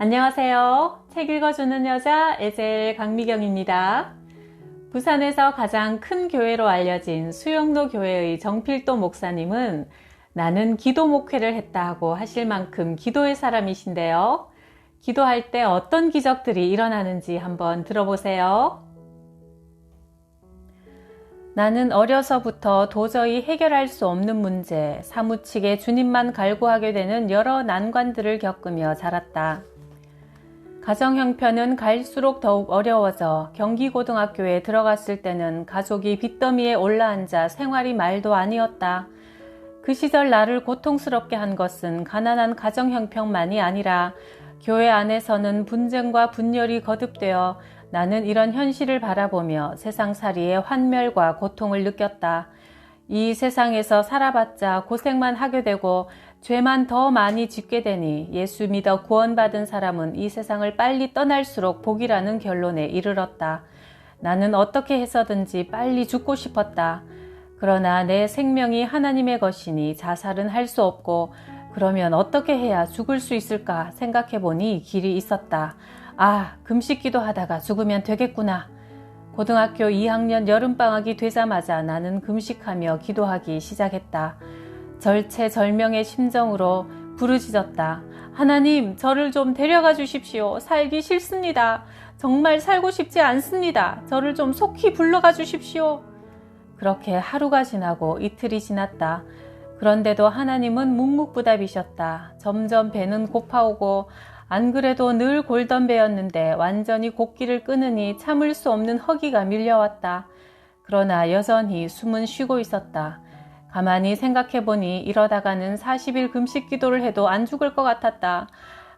안녕하세요. 책 읽어주는 여자 에젤 강미경입니다. 부산에서 가장 큰 교회로 알려진 수영로 교회의 정필도 목사님은 나는 기도 목회를 했다 하고 하실 만큼 기도의 사람이신데요. 기도할 때 어떤 기적들이 일어나는지 한번 들어보세요. 나는 어려서부터 도저히 해결할 수 없는 문제, 사무치게 주님만 갈구하게 되는 여러 난관들을 겪으며 자랐다. 가정 형편은 갈수록 더욱 어려워져 경기고등학교에 들어갔을 때는 가족이 빚더미에 올라앉아 생활이 말도 아니었다. 그 시절 나를 고통스럽게 한 것은 가난한 가정 형편만이 아니라 교회 안에서는 분쟁과 분열이 거듭되어 나는 이런 현실을 바라보며 세상살이의 환멸과 고통을 느꼈다. 이 세상에서 살아봤자 고생만 하게 되고 죄만 더 많이 짓게 되니 예수 믿어 구원받은 사람은 이 세상을 빨리 떠날수록 복이라는 결론에 이르렀다. 나는 어떻게 해서든지 빨리 죽고 싶었다. 그러나 내 생명이 하나님의 것이니 자살은 할 수 없고 그러면 어떻게 해야 죽을 수 있을까 생각해보니 길이 있었다. 금식기도 하다가 죽으면 되겠구나. 고등학교 2학년 여름방학이 되자마자 나는 금식하며 기도하기 시작했다. 절체절명의 심정으로 부르짖었다. 하나님, 저를 좀 데려가 주십시오. 살기 싫습니다. 정말 살고 싶지 않습니다. 저를 좀 속히 불러가 주십시오. 그렇게 하루가 지나고 이틀이 지났다. 그런데도 하나님은 묵묵부답이셨다. 점점 배는 고파오고 안 그래도 늘 골던 배였는데 완전히 곡기를 끊으니 참을 수 없는 허기가 밀려왔다. 그러나 여전히 숨은 쉬고 있었다. 가만히 생각해보니 이러다가는 40일 금식 기도를 해도 안 죽을 것 같았다.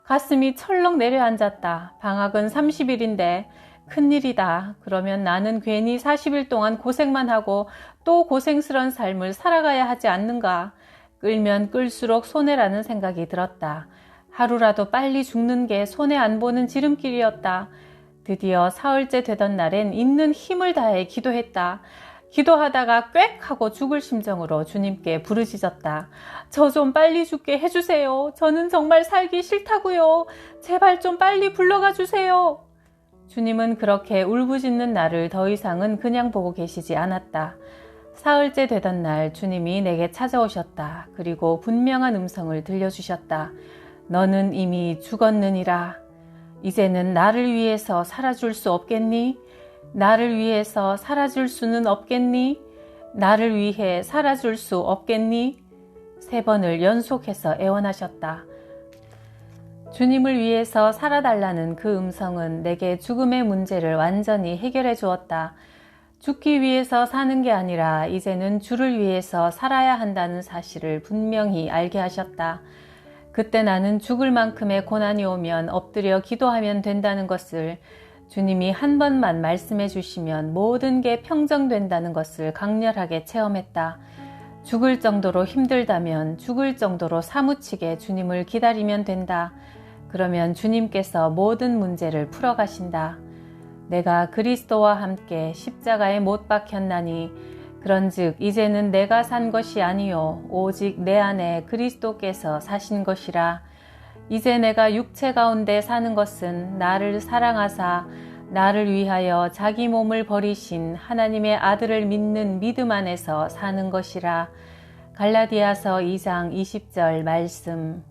가슴이 철렁 내려앉았다. 방학은 30일인데 큰일이다. 그러면 나는 괜히 40일 동안 고생만 하고 또 고생스런 삶을 살아가야 하지 않는가. 끌면 끌수록 손해라는 생각이 들었다. 하루라도 빨리 죽는 게 손해 안 보는 지름길이었다. 드디어 사흘째 되던 날엔 있는 힘을 다해 기도했다. 기도하다가 꽥 하고 죽을 심정으로 주님께 부르짖었다. 저 좀 빨리 죽게 해주세요. 저는 정말 살기 싫다고요. 제발 좀 빨리 불러가 주세요. 주님은 그렇게 울부짖는 나를 더 이상은 그냥 보고 계시지 않았다. 사흘째 되던 날 주님이 내게 찾아오셨다. 그리고 분명한 음성을 들려주셨다. 너는 이미 죽었느니라. 이제는 나를 위해서 살아줄 수 없겠니? 나를 위해서 살아줄 수는 없겠니? 나를 위해 살아줄 수 없겠니? 3번을 연속해서 애원하셨다. 주님을 위해서 살아달라는 그 음성은 내게 죽음의 문제를 완전히 해결해 주었다. 죽기 위해서 사는 게 아니라 이제는 주를 위해서 살아야 한다는 사실을 분명히 알게 하셨다. 그때 나는 죽을 만큼의 고난이 오면 엎드려 기도하면 된다는 것을, 주님이 한 번만 말씀해 주시면 모든 게 평정된다는 것을 강렬하게 체험했다. 죽을 정도로 힘들다면 죽을 정도로 사무치게 주님을 기다리면 된다. 그러면 주님께서 모든 문제를 풀어가신다. 내가 그리스도와 함께 십자가에 못 박혔나니 그런즉 이제는 내가 산 것이 아니요 오직 내 안에 그리스도께서 사신 것이라. 이제 내가 육체 가운데 사는 것은 나를 사랑하사 나를 위하여 자기 몸을 버리신 하나님의 아들을 믿는 믿음 안에서 사는 것이라. 갈라디아서 2장 20절 말씀.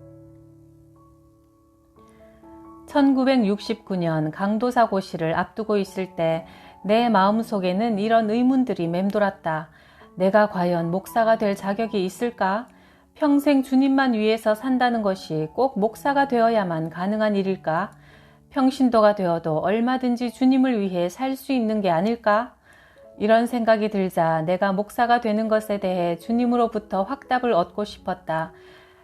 1969년 강도사 고시를 앞두고 있을 때 내 마음속에는 이런 의문들이 맴돌았다. 내가 과연 목사가 될 자격이 있을까? 평생 주님만 위해서 산다는 것이 꼭 목사가 되어야만 가능한 일일까? 평신도가 되어도 얼마든지 주님을 위해 살 수 있는 게 아닐까? 이런 생각이 들자 내가 목사가 되는 것에 대해 주님으로부터 확답을 얻고 싶었다.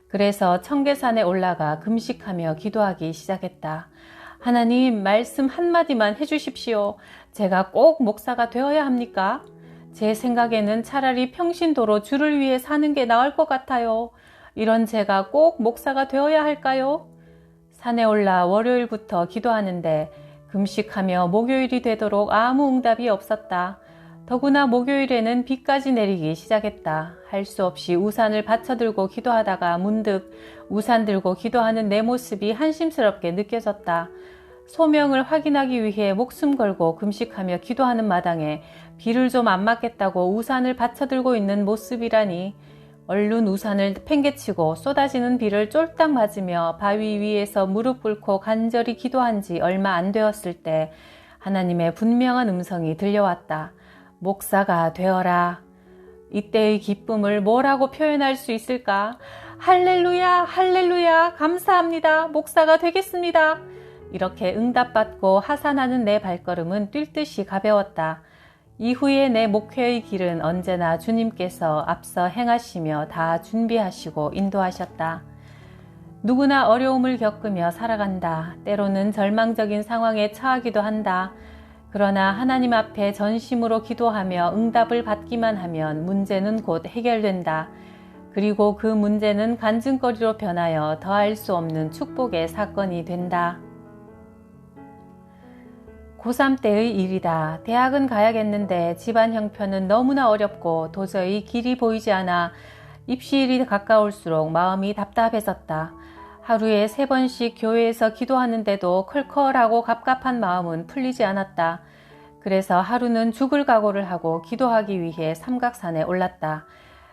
그래서 청계산에 올라가 금식하며 기도하기 시작했다. 하나님, 말씀 한마디만 해주십시오. 제가 꼭 목사가 되어야 합니까? 제 생각에는 차라리 평신도로 주를 위해 사는 게 나을 것 같아요. 이런 제가 꼭 목사가 되어야 할까요? 산에 올라 월요일부터 기도하는데 금식하며 목요일이 되도록 아무 응답이 없었다. 더구나 목요일에는 비까지 내리기 시작했다. 할 수 없이 우산을 받쳐들고 기도하다가 문득 우산 들고 기도하는 내 모습이 한심스럽게 느껴졌다. 소명을 확인하기 위해 목숨 걸고 금식하며 기도하는 마당에 비를 좀 안 맞겠다고 우산을 받쳐들고 있는 모습이라니. 얼른 우산을 팽개치고 쏟아지는 비를 쫄딱 맞으며 바위 위에서 무릎 꿇고 간절히 기도한 지 얼마 안 되었을 때 하나님의 분명한 음성이 들려왔다. 목사가 되어라. 이때의 기쁨을 뭐라고 표현할 수 있을까? 할렐루야, 할렐루야, 감사합니다. 목사가 되겠습니다. 이렇게 응답받고 하산하는 내 발걸음은 뛸 듯이 가벼웠다. 이후에 내 목회의 길은 언제나 주님께서 앞서 행하시며 다 준비하시고 인도하셨다. 누구나 어려움을 겪으며 살아간다. 때로는 절망적인 상황에 처하기도 한다. 그러나 하나님 앞에 전심으로 기도하며 응답을 받기만 하면 문제는 곧 해결된다. 그리고 그 문제는 간증거리로 변하여 더할 수 없는 축복의 사건이 된다. 고3 때의 일이다. 대학은 가야겠는데 집안 형편은 너무나 어렵고 도저히 길이 보이지 않아 입시일이 가까울수록 마음이 답답해졌다. 하루에 3번씩 교회에서 기도하는데도 컬컬하고 갑갑한 마음은 풀리지 않았다. 그래서 하루는 죽을 각오를 하고 기도하기 위해 삼각산에 올랐다.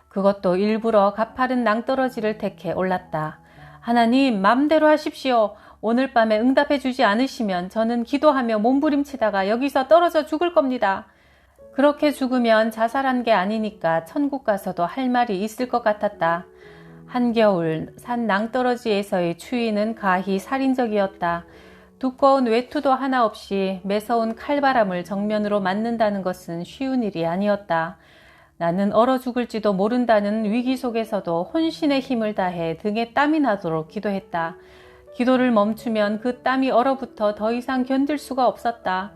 그것도 일부러 가파른 낭떠러지를 택해 올랐다. 하나님, 맘대로 하십시오. 오늘 밤에 응답해 주지 않으시면 저는 기도하며 몸부림치다가 여기서 떨어져 죽을 겁니다. 그렇게 죽으면 자살한 게 아니니까 천국 가서도 할 말이 있을 것 같았다. 한겨울 산 낭떠러지에서의 추위는 가히 살인적이었다. 두꺼운 외투도 하나 없이 매서운 칼바람을 정면으로 맞는다는 것은 쉬운 일이 아니었다. 나는 얼어 죽을지도 모른다는 위기 속에서도 혼신의 힘을 다해 등에 땀이 나도록 기도했다. 기도를 멈추면 그 땀이 얼어붙어 더 이상 견딜 수가 없었다.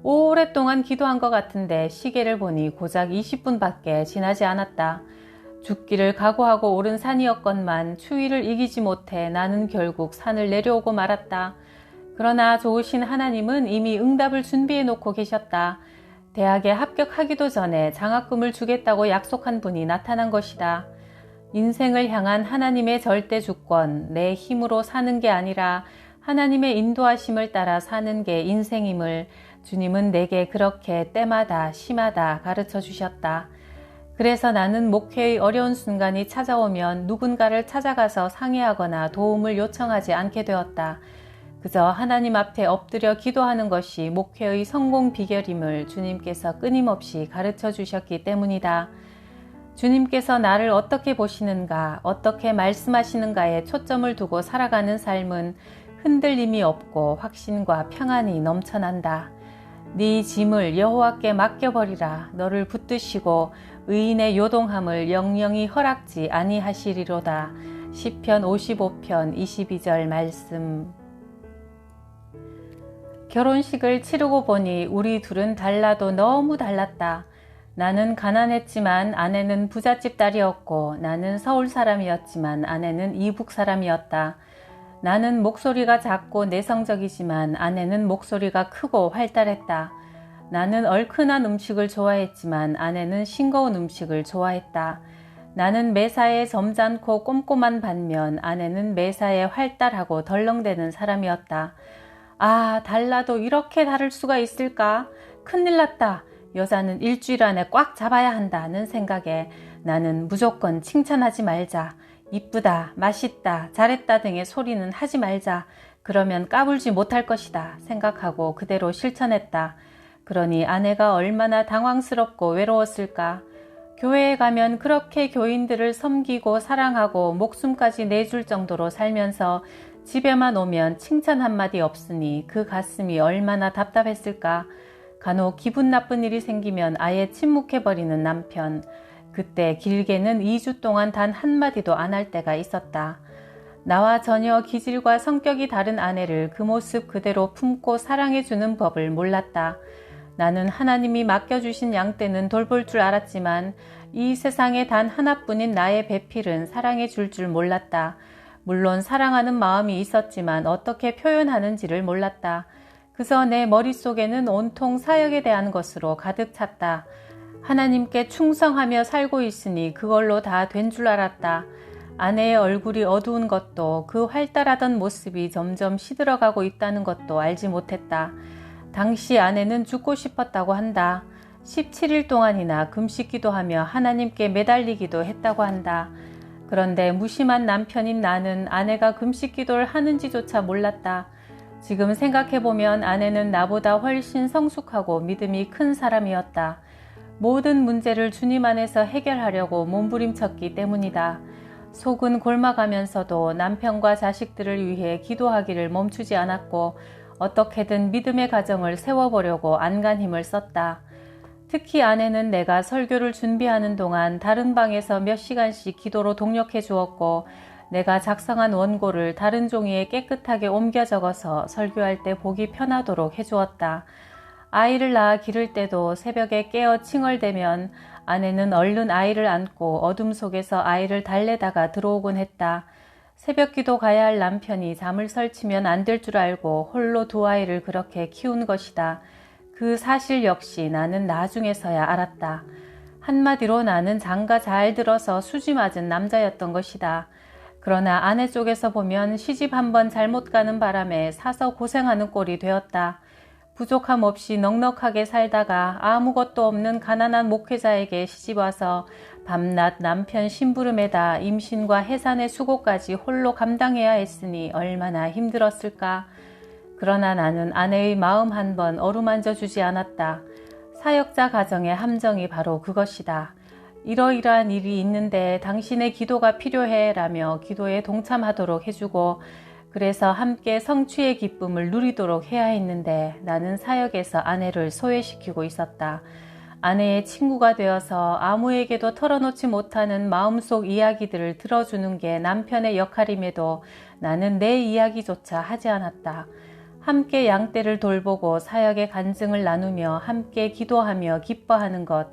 오랫동안 기도한 것 같은데 시계를 보니 고작 20분밖에 지나지 않았다. 죽기를 각오하고 오른 산이었건만 추위를 이기지 못해 나는 결국 산을 내려오고 말았다. 그러나 좋으신 하나님은 이미 응답을 준비해 놓고 계셨다. 대학에 합격하기도 전에 장학금을 주겠다고 약속한 분이 나타난 것이다. 인생을 향한 하나님의 절대 주권, 내 힘으로 사는 게 아니라 하나님의 인도하심을 따라 사는 게 인생임을 주님은 내게 그렇게 때마다 심하다 가르쳐 주셨다. 그래서 나는 목회의 어려운 순간이 찾아오면 누군가를 찾아가서 상의하거나 도움을 요청하지 않게 되었다. 그저 하나님 앞에 엎드려 기도하는 것이 목회의 성공 비결임을 주님께서 끊임없이 가르쳐 주셨기 때문이다. 주님께서 나를 어떻게 보시는가, 어떻게 말씀하시는가에 초점을 두고 살아가는 삶은 흔들림이 없고 확신과 평안이 넘쳐난다. 네 짐을 여호와께 맡겨버리라. 너를 붙드시고 의인의 요동함을 영영이 허락지 아니하시리로다. 시편 55편 22절 말씀. 결혼식을 치르고 보니 우리 둘은 달라도 너무 달랐다. 나는 가난했지만 아내는 부잣집 딸이었고 나는 서울 사람이었지만 아내는 이북 사람이었다. 나는 목소리가 작고 내성적이지만 아내는 목소리가 크고 활달했다. 나는 얼큰한 음식을 좋아했지만 아내는 싱거운 음식을 좋아했다. 나는 매사에 점잖고 꼼꼼한 반면 아내는 매사에 활달하고 덜렁대는 사람이었다. 아, 달라도 이렇게 다를 수가 있을까? 큰일 났다. 여자는 일주일 안에 꽉 잡아야 한다는 생각에 나는 무조건 칭찬하지 말자. 이쁘다, 맛있다, 잘했다 등의 소리는 하지 말자. 그러면 까불지 못할 것이다 생각하고 그대로 실천했다. 그러니 아내가 얼마나 당황스럽고 외로웠을까. 교회에 가면 그렇게 교인들을 섬기고 사랑하고 목숨까지 내줄 정도로 살면서 집에만 오면 칭찬 한마디 없으니 그 가슴이 얼마나 답답했을까. 간혹 기분 나쁜 일이 생기면 아예 침묵해버리는 남편. 그때 길게는 2주 동안 단 한마디도 안 할 때가 있었다. 나와 전혀 기질과 성격이 다른 아내를 그 모습 그대로 품고 사랑해주는 법을 몰랐다. 나는 하나님이 맡겨주신 양떼는 돌볼 줄 알았지만 이 세상에 단 하나뿐인 나의 배필은 사랑해줄 줄 몰랐다. 물론 사랑하는 마음이 있었지만 어떻게 표현하는지를 몰랐다. 그저 내 머릿속에는 온통 사역에 대한 것으로 가득 찼다. 하나님께 충성하며 살고 있으니 그걸로 다 된 줄 알았다. 아내의 얼굴이 어두운 것도 그 활달하던 모습이 점점 시들어가고 있다는 것도 알지 못했다. 당시 아내는 죽고 싶었다고 한다. 17일 동안이나 금식 기도하며 하나님께 매달리기도 했다고 한다. 그런데 무심한 남편인 나는 아내가 금식 기도를 하는지조차 몰랐다. 지금 생각해보면 아내는 나보다 훨씬 성숙하고 믿음이 큰 사람이었다. 모든 문제를 주님 안에서 해결하려고 몸부림쳤기 때문이다. 속은 골마가면서도 남편과 자식들을 위해 기도하기를 멈추지 않았고 어떻게든 믿음의 가정을 세워보려고 안간 힘을 썼다. 특히 아내는 내가 설교를 준비하는 동안 다른 방에서 몇 시간씩 기도로 동력해 주었고 내가 작성한 원고를 다른 종이에 깨끗하게 옮겨 적어서 설교할 때 보기 편하도록 해주었다. 아이를 낳아 기를 때도 새벽에 깨어 칭얼대면 아내는 얼른 아이를 안고 어둠 속에서 아이를 달래다가 들어오곤 했다. 새벽 기도 가야 할 남편이 잠을 설치면 안 될 줄 알고 홀로 두 아이를 그렇게 키운 것이다. 그 사실 역시 나는 나중에서야 알았다. 한마디로 나는 장가 잘 들어서 수지 맞은 남자였던 것이다. 그러나 아내 쪽에서 보면 시집 한번 잘못 가는 바람에 사서 고생하는 꼴이 되었다. 부족함 없이 넉넉하게 살다가 아무것도 없는 가난한 목회자에게 시집와서 밤낮 남편 심부름에다 임신과 해산의 수고까지 홀로 감당해야 했으니 얼마나 힘들었을까. 그러나 나는 아내의 마음 한 번 어루만져 주지 않았다. 사역자 가정의 함정이 바로 그것이다. 이러이러한 일이 있는데 당신의 기도가 필요해 라며 기도에 동참하도록 해주고 그래서 함께 성취의 기쁨을 누리도록 해야 했는데 나는 사역에서 아내를 소외시키고 있었다. 아내의 친구가 되어서 아무에게도 털어놓지 못하는 마음속 이야기들을 들어주는 게 남편의 역할임에도 나는 내 이야기조차 하지 않았다. 함께 양떼를 돌보고 사역의 간증을 나누며 함께 기도하며 기뻐하는 것,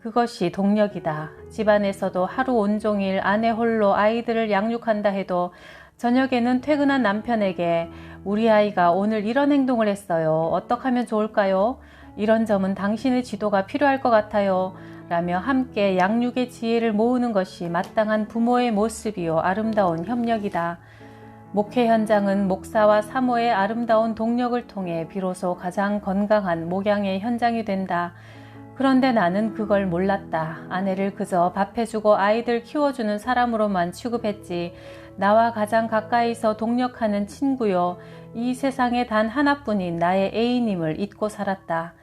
그것이 동력이다. 집안에서도 하루 온종일 아내 홀로 아이들을 양육한다 해도 저녁에는 퇴근한 남편에게 우리 아이가 오늘 이런 행동을 했어요. 어떻게 하면 좋을까요? 이런 점은 당신의 지도가 필요할 것 같아요. 라며 함께 양육의 지혜를 모으는 것이 마땅한 부모의 모습이요 아름다운 협력이다. 목회 현장은 목사와 사모의 아름다운 동력을 통해 비로소 가장 건강한 목양의 현장이 된다. 그런데 나는 그걸 몰랐다. 아내를 그저 밥해주고 아이들 키워주는 사람으로만 취급했지. 나와 가장 가까이서 동력하는 친구요. 이 세상에 단 하나뿐인 나의 애인임을 잊고 살았다.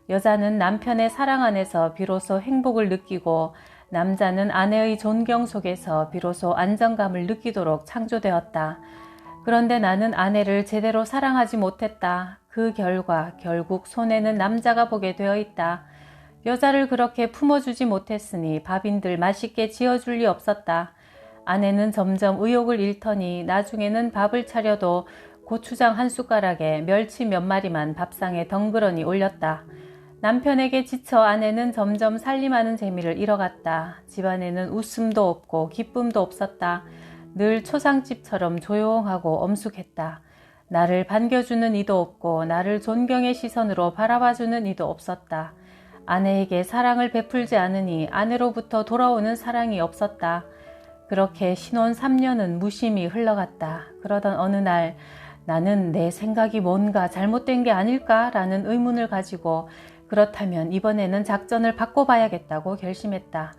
여자는 남편의 사랑 안에서 비로소 행복을 느끼고 남자는 아내의 존경 속에서 비로소 안정감을 느끼도록 창조되었다. 그런데 나는 아내를 제대로 사랑하지 못했다. 그 결과 결국 손해는 남자가 보게 되어 있다. 여자를 그렇게 품어주지 못했으니 밥인들 맛있게 지어줄 리 없었다. 아내는 점점 의욕을 잃더니 나중에는 밥을 차려도 고추장 한 숟가락에 멸치 몇 마리만 밥상에 덩그러니 올렸다. 남편에게 지쳐 아내는 점점 살림하는 재미를 잃어갔다. 집안에는 웃음도 없고 기쁨도 없었다. 늘 초상집처럼 조용하고 엄숙했다. 나를 반겨주는 이도 없고 나를 존경의 시선으로 바라봐주는 이도 없었다. 아내에게 사랑을 베풀지 않으니 아내로부터 돌아오는 사랑이 없었다. 그렇게 신혼 3년은 무심히 흘러갔다. 그러던 어느 날 나는 내 생각이 뭔가 잘못된 게 아닐까라는 의문을 가지고 그렇다면 이번에는 작전을 바꿔봐야겠다고 결심했다.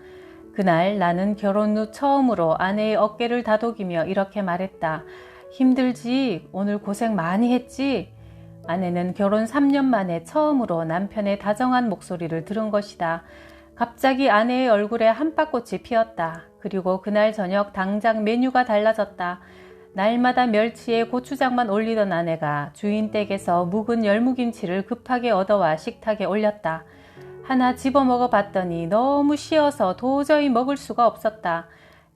그날 나는 결혼 후 처음으로 아내의 어깨를 다독이며 이렇게 말했다. 힘들지? 오늘 고생 많이 했지? 아내는 결혼 3년 만에 처음으로 남편의 다정한 목소리를 들은 것이다. 갑자기 아내의 얼굴에 한바꽃이 피었다. 그리고 그날 저녁 당장 메뉴가 달라졌다. 날마다 멸치에 고추장만 올리던 아내가 주인 댁에서 묵은 열무김치를 급하게 얻어와 식탁에 올렸다. 하나 집어 먹어봤더니 너무 쉬어서 도저히 먹을 수가 없었다.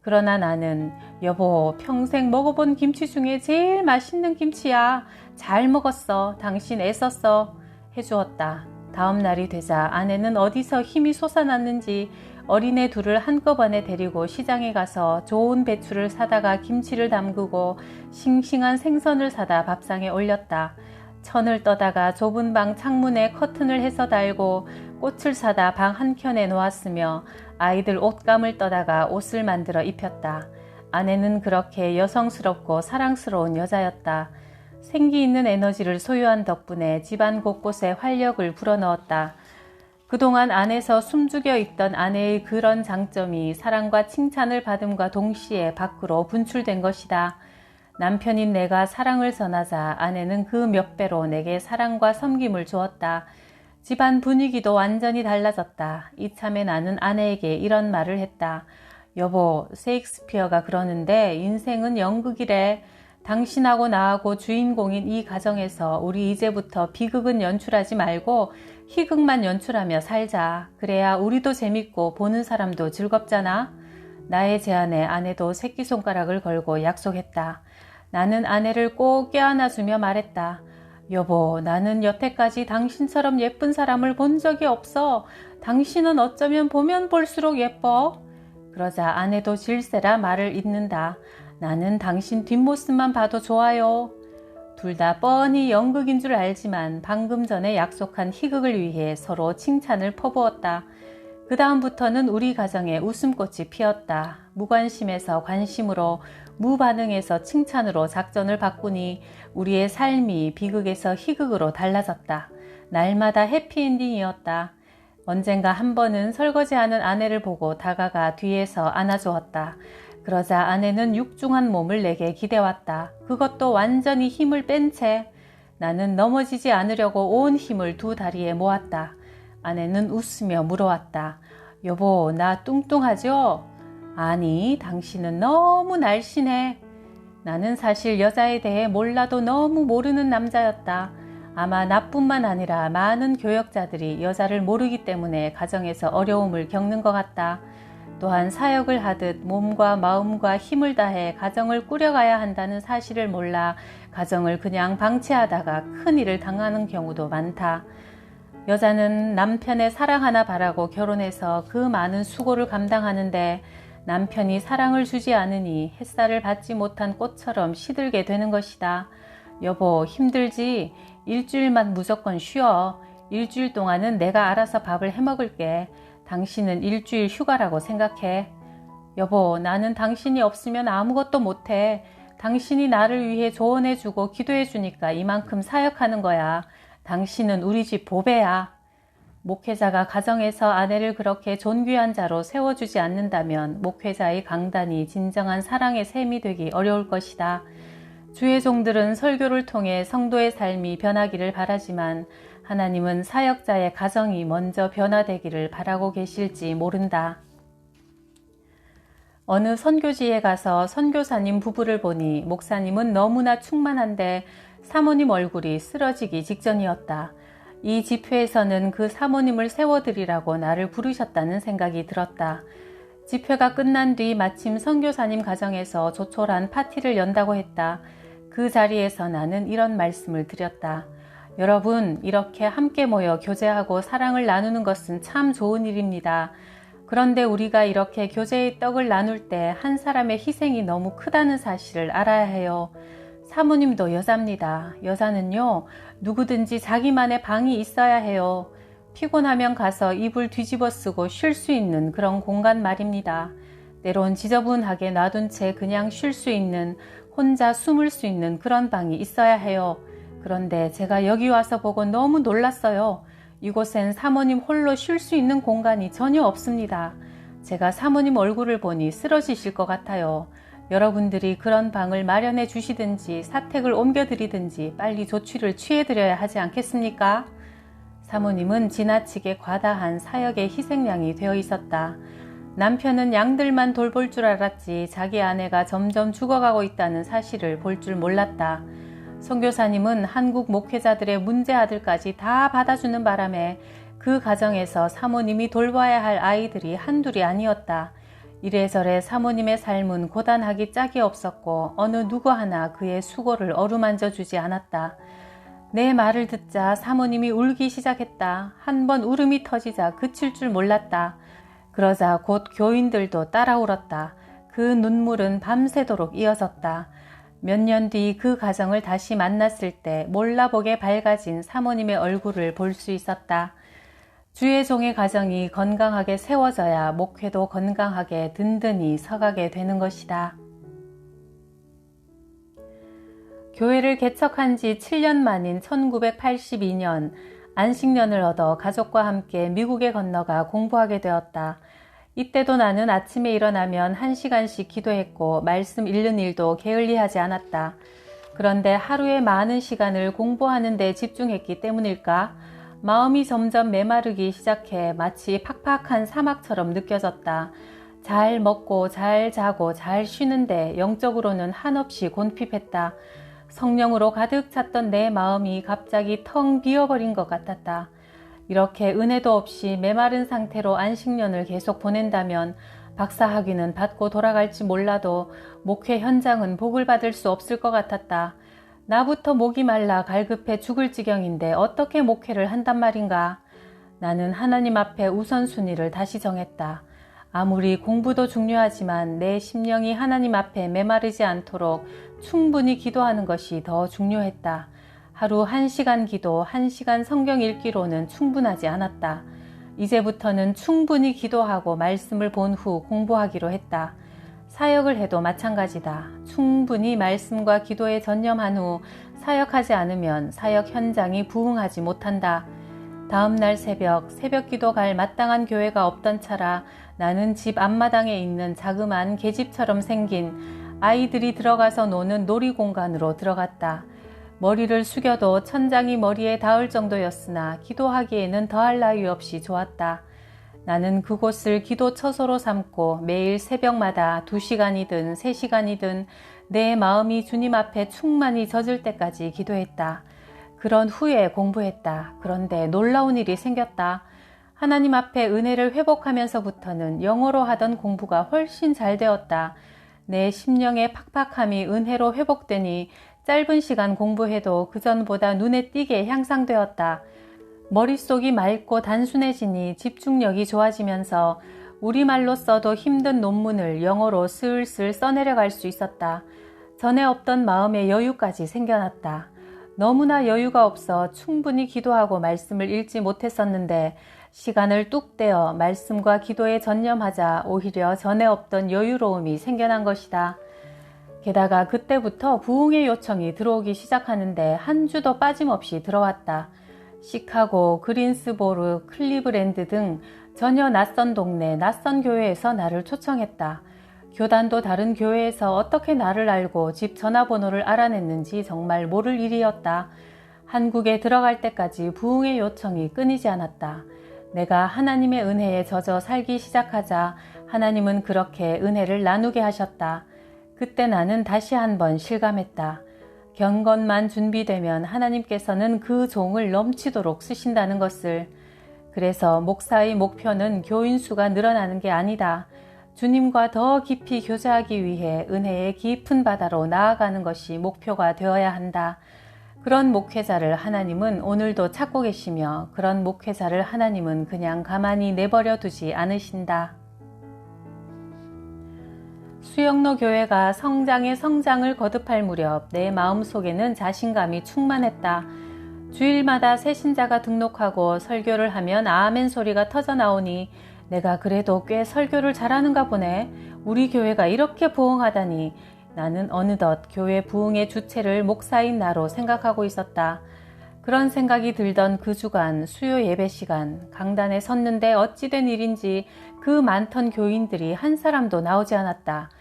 그러나 나는 여보 평생 먹어본 김치 중에 제일 맛있는 김치야. 잘 먹었어. 당신 애썼어. 해주었다. 다음 날이 되자 아내는 어디서 힘이 솟아났는지 어린애 둘을 한꺼번에 데리고 시장에 가서 좋은 배추를 사다가 김치를 담그고 싱싱한 생선을 사다 밥상에 올렸다. 천을 떠다가 좁은 방 창문에 커튼을 해서 달고 꽃을 사다 방 한켠에 놓았으며 아이들 옷감을 떠다가 옷을 만들어 입혔다. 아내는 그렇게 여성스럽고 사랑스러운 여자였다. 생기 있는 에너지를 소유한 덕분에 집안 곳곳에 활력을 불어넣었다. 그동안 안에서 숨죽여 있던 아내의 그런 장점이 사랑과 칭찬을 받음과 동시에 밖으로 분출된 것이다. 남편인 내가 사랑을 전하자 아내는 그 몇 배로 내게 사랑과 섬김을 주었다. 집안 분위기도 완전히 달라졌다. 이참에 나는 아내에게 이런 말을 했다. 여보, 셰익스피어가 그러는데 인생은 연극이래. 당신하고 나하고 주인공인 이 가정에서 우리 이제부터 비극은 연출하지 말고 희극만 연출하며 살자. 그래야 우리도 재밌고 보는 사람도 즐겁잖아. 나의 제안에 아내도 새끼손가락을 걸고 약속했다. 나는 아내를 꼭 껴안아주며 말했다. 여보, 나는 여태까지 당신처럼 예쁜 사람을 본 적이 없어. 당신은 어쩌면 보면 볼수록 예뻐. 그러자 아내도 질세라 말을 잇는다. 나는 당신 뒷모습만 봐도 좋아요. 둘 다 뻔히 연극인 줄 알지만 방금 전에 약속한 희극을 위해 서로 칭찬을 퍼부었다. 그 다음부터는 우리 가정에 웃음꽃이 피었다. 무관심에서 관심으로, 무반응에서 칭찬으로 작전을 바꾸니 우리의 삶이 비극에서 희극으로 달라졌다. 날마다 해피엔딩이었다. 언젠가 한 번은 설거지하는 아내를 보고 다가가 뒤에서 안아주었다. 그러자 아내는 육중한 몸을 내게 기대왔다. 그것도 완전히 힘을 뺀 채. 나는 넘어지지 않으려고 온 힘을 두 다리에 모았다. 아내는 웃으며 물어왔다. 여보, 나 뚱뚱하죠? 아니, 당신은 너무 날씬해. 나는 사실 여자에 대해 몰라도 너무 모르는 남자였다. 아마 나뿐만 아니라 많은 교역자들이 여자를 모르기 때문에 가정에서 어려움을 겪는 것 같다. 또한 사역을 하듯 몸과 마음과 힘을 다해 가정을 꾸려가야 한다는 사실을 몰라 가정을 그냥 방치하다가 큰일을 당하는 경우도 많다. 여자는 남편의 사랑 하나 바라고 결혼해서 그 많은 수고를 감당하는데 남편이 사랑을 주지 않으니 햇살을 받지 못한 꽃처럼 시들게 되는 것이다. 여보, 힘들지? 일주일만 무조건 쉬어. 일주일 동안은 내가 알아서 밥을 해먹을게. 당신은 일주일 휴가라고 생각해. 여보, 나는 당신이 없으면 아무것도 못해. 당신이 나를 위해 조언해주고 기도해주니까 이만큼 사역하는 거야. 당신은 우리 집 보배야. 목회자가 가정에서 아내를 그렇게 존귀한 자로 세워주지 않는다면 목회자의 강단이 진정한 사랑의 셈이 되기 어려울 것이다. 주의 종들은 설교를 통해 성도의 삶이 변하기를 바라지만 하나님은 사역자의 가정이 먼저 변화되기를 바라고 계실지 모른다. 어느 선교지에 가서 선교사님 부부를 보니 목사님은 너무나 충만한데 사모님 얼굴이 쓰러지기 직전이었다. 이 집회에서는 그 사모님을 세워드리라고 나를 부르셨다는 생각이 들었다. 집회가 끝난 뒤 마침 선교사님 가정에서 조촐한 파티를 연다고 했다. 그 자리에서 나는 이런 말씀을 드렸다. 여러분, 이렇게 함께 모여 교제하고 사랑을 나누는 것은 참 좋은 일입니다. 그런데 우리가 이렇게 교제의 떡을 나눌 때 한 사람의 희생이 너무 크다는 사실을 알아야 해요. 사모님도 여자입니다. 여자는요, 누구든지 자기만의 방이 있어야 해요. 피곤하면 가서 이불 뒤집어 쓰고 쉴 수 있는 그런 공간 말입니다. 때론 지저분하게 놔둔 채 그냥 쉴 수 있는, 혼자 숨을 수 있는 그런 방이 있어야 해요. 그런데 제가 여기 와서 보고 너무 놀랐어요. 이곳엔 사모님 홀로 쉴 수 있는 공간이 전혀 없습니다. 제가 사모님 얼굴을 보니 쓰러지실 것 같아요. 여러분들이 그런 방을 마련해 주시든지 사택을 옮겨드리든지 빨리 조치를 취해드려야 하지 않겠습니까? 사모님은 지나치게 과다한 사역의 희생양이 되어 있었다. 남편은 양들만 돌볼 줄 알았지 자기 아내가 점점 죽어가고 있다는 사실을 볼 줄 몰랐다. 선교사님은 한국 목회자들의 문제 아들까지 다 받아주는 바람에 그 가정에서 사모님이 돌봐야 할 아이들이 한둘이 아니었다. 이래저래 사모님의 삶은 고단하기 짝이 없었고 어느 누구 하나 그의 수고를 어루만져 주지 않았다. 내 말을 듣자 사모님이 울기 시작했다. 한 번 울음이 터지자 그칠 줄 몰랐다. 그러자 곧 교인들도 따라 울었다. 그 눈물은 밤새도록 이어졌다. 몇 년 뒤 그 가정을 다시 만났을 때 몰라보게 밝아진 사모님의 얼굴을 볼 수 있었다. 주의 종의 가정이 건강하게 세워져야 목회도 건강하게 든든히 서가게 되는 것이다. 교회를 개척한 지 7년 만인 1982년 안식년을 얻어 가족과 함께 미국에 건너가 공부하게 되었다. 이때도 나는 아침에 일어나면 1시간씩 기도했고 말씀 읽는 일도 게을리하지 않았다. 그런데 하루에 많은 시간을 공부하는 데 집중했기 때문일까? 마음이 점점 메마르기 시작해 마치 팍팍한 사막처럼 느껴졌다. 잘 먹고 잘 자고 잘 쉬는데 영적으로는 한없이 곤핍했다. 성령으로 가득 찼던 내 마음이 갑자기 텅 비어버린 것 같았다. 이렇게 은혜도 없이 메마른 상태로 안식년을 계속 보낸다면 박사학위는 받고 돌아갈지 몰라도 목회 현장은 복을 받을 수 없을 것 같았다. 나부터 목이 말라 갈급해 죽을 지경인데 어떻게 목회를 한단 말인가? 나는 하나님 앞에 우선순위를 다시 정했다. 아무리 공부도 중요하지만 내 심령이 하나님 앞에 메마르지 않도록 충분히 기도하는 것이 더 중요했다. 하루 1시간 기도, 1시간 성경 읽기로는 충분하지 않았다. 이제부터는 충분히 기도하고 말씀을 본 후 공부하기로 했다. 사역을 해도 마찬가지다. 충분히 말씀과 기도에 전념한 후 사역하지 않으면 사역 현장이 부흥하지 못한다. 다음날 새벽 기도 갈 마땅한 교회가 없던 차라 나는 집 앞마당에 있는 자그마한 계집처럼 생긴 아이들이 들어가서 노는 놀이공간으로 들어갔다. 머리를 숙여도 천장이 머리에 닿을 정도였으나 기도하기에는 더할 나위 없이 좋았다. 나는 그곳을 기도 처소로 삼고 매일 새벽마다 2시간이든 3시간이든 내 마음이 주님 앞에 충만히 젖을 때까지 기도했다. 그런 후에 공부했다. 그런데 놀라운 일이 생겼다. 하나님 앞에 은혜를 회복하면서부터는 영어로 하던 공부가 훨씬 잘 되었다. 내 심령의 팍팍함이 은혜로 회복되니 짧은 시간 공부해도 그전보다 눈에 띄게 향상되었다. 머릿속이 맑고 단순해지니 집중력이 좋아지면서 우리말로 써도 힘든 논문을 영어로 슬슬 써내려갈 수 있었다. 전에 없던 마음의 여유까지 생겨났다. 너무나 여유가 없어 충분히 기도하고 말씀을 읽지 못했었는데 시간을 뚝 떼어 말씀과 기도에 전념하자 오히려 전에 없던 여유로움이 생겨난 것이다. 게다가 그때부터 부흥의 요청이 들어오기 시작하는데 한 주도 빠짐없이 들어왔다. 시카고, 그린스보르, 클리브랜드 등 전혀 낯선 동네, 낯선 교회에서 나를 초청했다. 교단도 다른 교회에서 어떻게 나를 알고 집 전화번호를 알아냈는지 정말 모를 일이었다. 한국에 들어갈 때까지 부흥의 요청이 끊이지 않았다. 내가 하나님의 은혜에 젖어 살기 시작하자 하나님은 그렇게 은혜를 나누게 하셨다. 그때 나는 다시 한번 실감했다. 경건만 준비되면 하나님께서는 그 종을 넘치도록 쓰신다는 것을. 그래서 목사의 목표는 교인 수가 늘어나는 게 아니다. 주님과 더 깊이 교제하기 위해 은혜의 깊은 바다로 나아가는 것이 목표가 되어야 한다. 그런 목회자를 하나님은 오늘도 찾고 계시며 그런 목회자를 하나님은 그냥 가만히 내버려 두지 않으신다. 수영로 교회가 성장에 성장을 거듭할 무렵 내 마음속에는 자신감이 충만했다. 주일마다 새 신자가 등록하고 설교를 하면 아멘 소리가 터져나오니 내가 그래도 꽤 설교를 잘하는가 보네. 우리 교회가 이렇게 부흥하다니. 나는 어느덧 교회 부흥의 주체를 목사인 나로 생각하고 있었다. 그런 생각이 들던 그 주간 수요 예배 시간 강단에 섰는데 어찌된 일인지 그 많던 교인들이 한 사람도 나오지 않았다.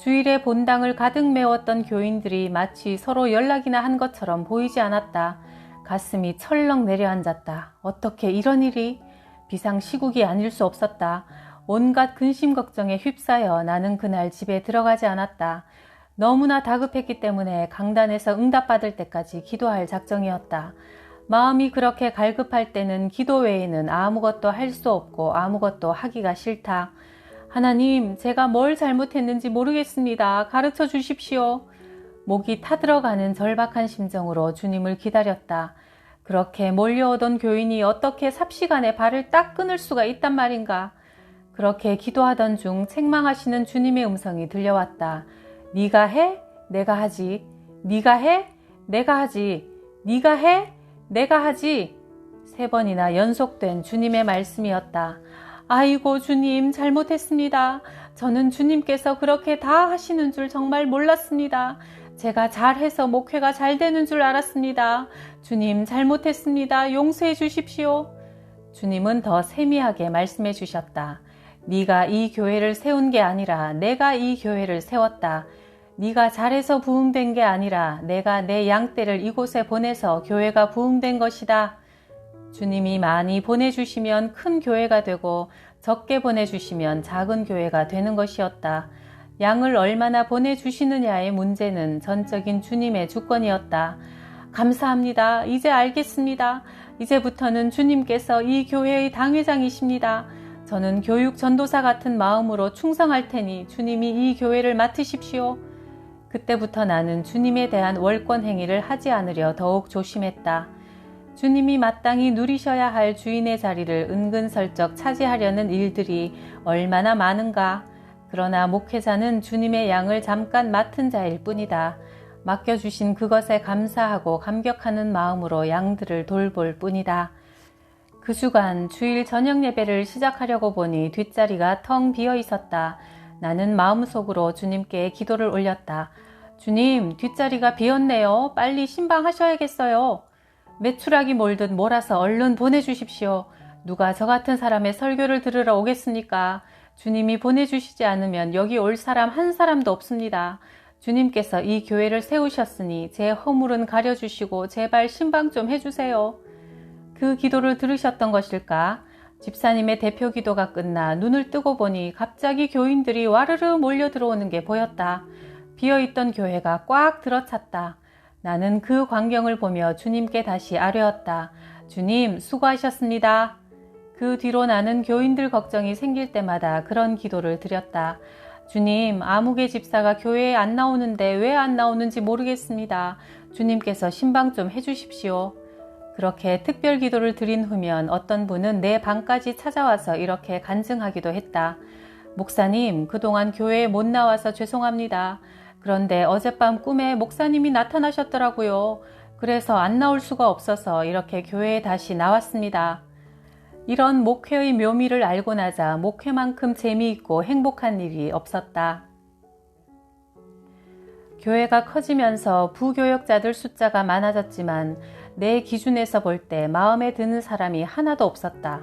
주일에 본당을 가득 메웠던 교인들이 마치 서로 연락이나 한 것처럼 보이지 않았다. 가슴이 철렁 내려앉았다. 어떻게 이런 일이? 비상시국이 아닐 수 없었다. 온갖 근심 걱정에 휩싸여 나는 그날 집에 들어가지 않았다. 너무나 다급했기 때문에 강단에서 응답받을 때까지 기도할 작정이었다. 마음이 그렇게 갈급할 때는 기도 외에는 아무것도 할 수 없고 아무것도 하기가 싫다. 하나님, 제가 뭘 잘못했는지 모르겠습니다. 가르쳐 주십시오. 목이 타들어가는 절박한 심정으로 주님을 기다렸다. 그렇게 몰려오던 교인이 어떻게 삽시간에 발을 딱 끊을 수가 있단 말인가. 그렇게 기도하던 중 책망하시는 주님의 음성이 들려왔다. 네가 해? 내가 하지. 네가 해? 내가 하지. 네가 해? 내가 하지. 3번이나 연속된 주님의 말씀이었다. 아이고 주님, 잘못했습니다. 저는 주님께서 그렇게 다 하시는 줄 정말 몰랐습니다. 제가 잘해서 목회가 잘 되는 줄 알았습니다. 주님, 잘못했습니다. 용서해 주십시오. 주님은 더 세미하게 말씀해 주셨다. 네가 이 교회를 세운 게 아니라 내가 이 교회를 세웠다. 네가 잘해서 부흥된 게 아니라 내가 내 양떼를 이곳에 보내서 교회가 부흥된 것이다. 주님이 많이 보내주시면 큰 교회가 되고 적게 보내주시면 작은 교회가 되는 것이었다. 양을 얼마나 보내주시느냐의 문제는 전적인 주님의 주권이었다. 감사합니다. 이제 알겠습니다. 이제부터는 주님께서 이 교회의 당회장이십니다. 저는 교육 전도사 같은 마음으로 충성할 테니 주님이 이 교회를 맡으십시오. 그때부터 나는 주님에 대한 월권 행위를 하지 않으려 더욱 조심했다. 주님이 마땅히 누리셔야 할 주인의 자리를 은근슬쩍 차지하려는 일들이 얼마나 많은가. 그러나 목회자는 주님의 양을 잠깐 맡은 자일 뿐이다. 맡겨주신 그것에 감사하고 감격하는 마음으로 양들을 돌볼 뿐이다. 그 주간 주일 저녁 예배를 시작하려고 보니 뒷자리가 텅 비어 있었다. 나는 마음속으로 주님께 기도를 올렸다. 주님, 뒷자리가 비었네요. 빨리 신방하셔야겠어요. 메추라기 몰듯 몰아서 얼른 보내주십시오. 누가 저 같은 사람의 설교를 들으러 오겠습니까? 주님이 보내주시지 않으면 여기 올 사람 한 사람도 없습니다. 주님께서 이 교회를 세우셨으니 제 허물은 가려주시고 제발 신방 좀 해주세요. 그 기도를 들으셨던 것일까? 집사님의 대표 기도가 끝나 눈을 뜨고 보니 갑자기 교인들이 와르르 몰려 들어오는 게 보였다. 비어있던 교회가 꽉 들어찼다. 나는 그 광경을 보며 주님께 다시 아뢰었다. 주님, 수고하셨습니다. 그 뒤로 나는 교인들 걱정이 생길 때마다 그런 기도를 드렸다. 주님, 아무개 집사가 교회에 안 나오는데 왜 안 나오는지 모르겠습니다. 주님께서 신방 좀 해주십시오. 그렇게 특별 기도를 드린 후면 어떤 분은 내 방까지 찾아와서 이렇게 간증하기도 했다. 목사님, 그동안 교회에 못 나와서 죄송합니다. 그런데 어젯밤 꿈에 목사님이 나타나셨더라고요. 그래서 안 나올 수가 없어서 이렇게 교회에 다시 나왔습니다. 이런 목회의 묘미를 알고 나자 목회만큼 재미있고 행복한 일이 없었다. 교회가 커지면서 부교역자들 숫자가 많아졌지만 내 기준에서 볼 때 마음에 드는 사람이 하나도 없었다.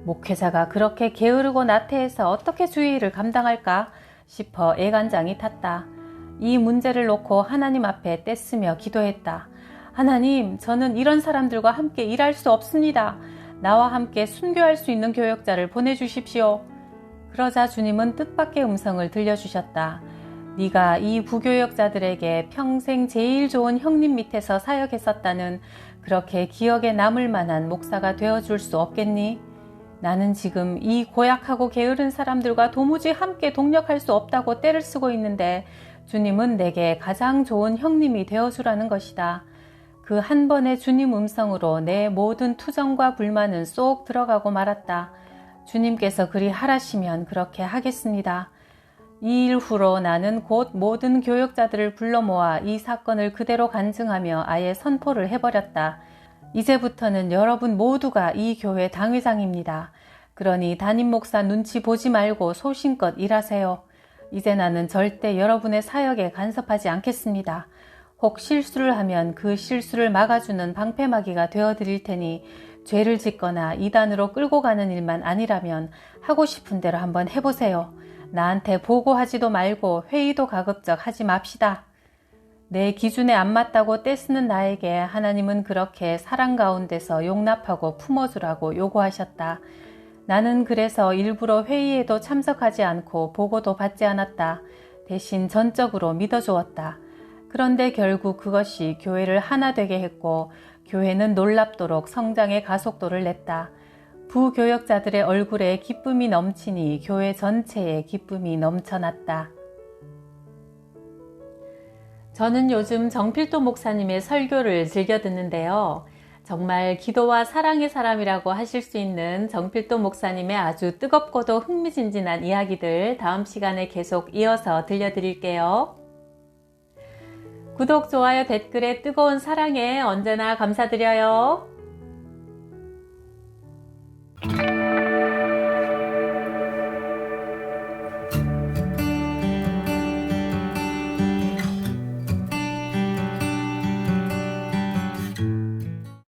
목회자가 그렇게 게으르고 나태해서 어떻게 주의를 감당할까 싶어 애간장이 탔다. 이 문제를 놓고 하나님 앞에 떼쓰며 기도했다. 하나님, 저는 이런 사람들과 함께 일할 수 없습니다. 나와 함께 순교할 수 있는 교역자를 보내주십시오. 그러자 주님은 뜻밖의 음성을 들려주셨다. 네가 이 부교역자들에게 평생 제일 좋은 형님 밑에서 사역했었다는 그렇게 기억에 남을 만한 목사가 되어줄 수 없겠니? 나는 지금 이 고약하고 게으른 사람들과 도무지 함께 동력할 수 없다고 떼를 쓰고 있는데 주님은 내게 가장 좋은 형님이 되어주라는 것이다. 그 한 번의 주님 음성으로 내 모든 투정과 불만은 쏙 들어가고 말았다. 주님께서 그리 하라시면 그렇게 하겠습니다. 이 일 후로 나는 곧 모든 교역자들을 불러 모아 이 사건을 그대로 간증하며 아예 선포를 해버렸다. 이제부터는 여러분 모두가 이 교회 당회장입니다. 그러니 담임 목사 눈치 보지 말고 소신껏 일하세요. 이제 나는 절대 여러분의 사역에 간섭하지 않겠습니다. 혹 실수를 하면 그 실수를 막아주는 방패막이가 되어드릴 테니 죄를 짓거나 이단으로 끌고 가는 일만 아니라면 하고 싶은 대로 한번 해보세요. 나한테 보고하지도 말고 회의도 가급적 하지 맙시다. 내 기준에 안 맞다고 떼쓰는 나에게 하나님은 그렇게 사랑 가운데서 용납하고 품어주라고 요구하셨다. 나는 그래서 일부러 회의에도 참석하지 않고 보고도 받지 않았다. 대신 전적으로 믿어주었다. 그런데 결국 그것이 교회를 하나 되게 했고 교회는 놀랍도록 성장의 가속도를 냈다. 부교역자들의 얼굴에 기쁨이 넘치니 교회 전체에 기쁨이 넘쳐났다. 저는 요즘 정필도 목사님의 설교를 즐겨 듣는데요. 정말 기도와 사랑의 사람이라고 하실 수 있는 정필도 목사님의 아주 뜨겁고도 흥미진진한 이야기들 다음 시간에 계속 이어서 들려드릴게요. 구독, 좋아요, 댓글에 뜨거운 사랑에 언제나 감사드려요.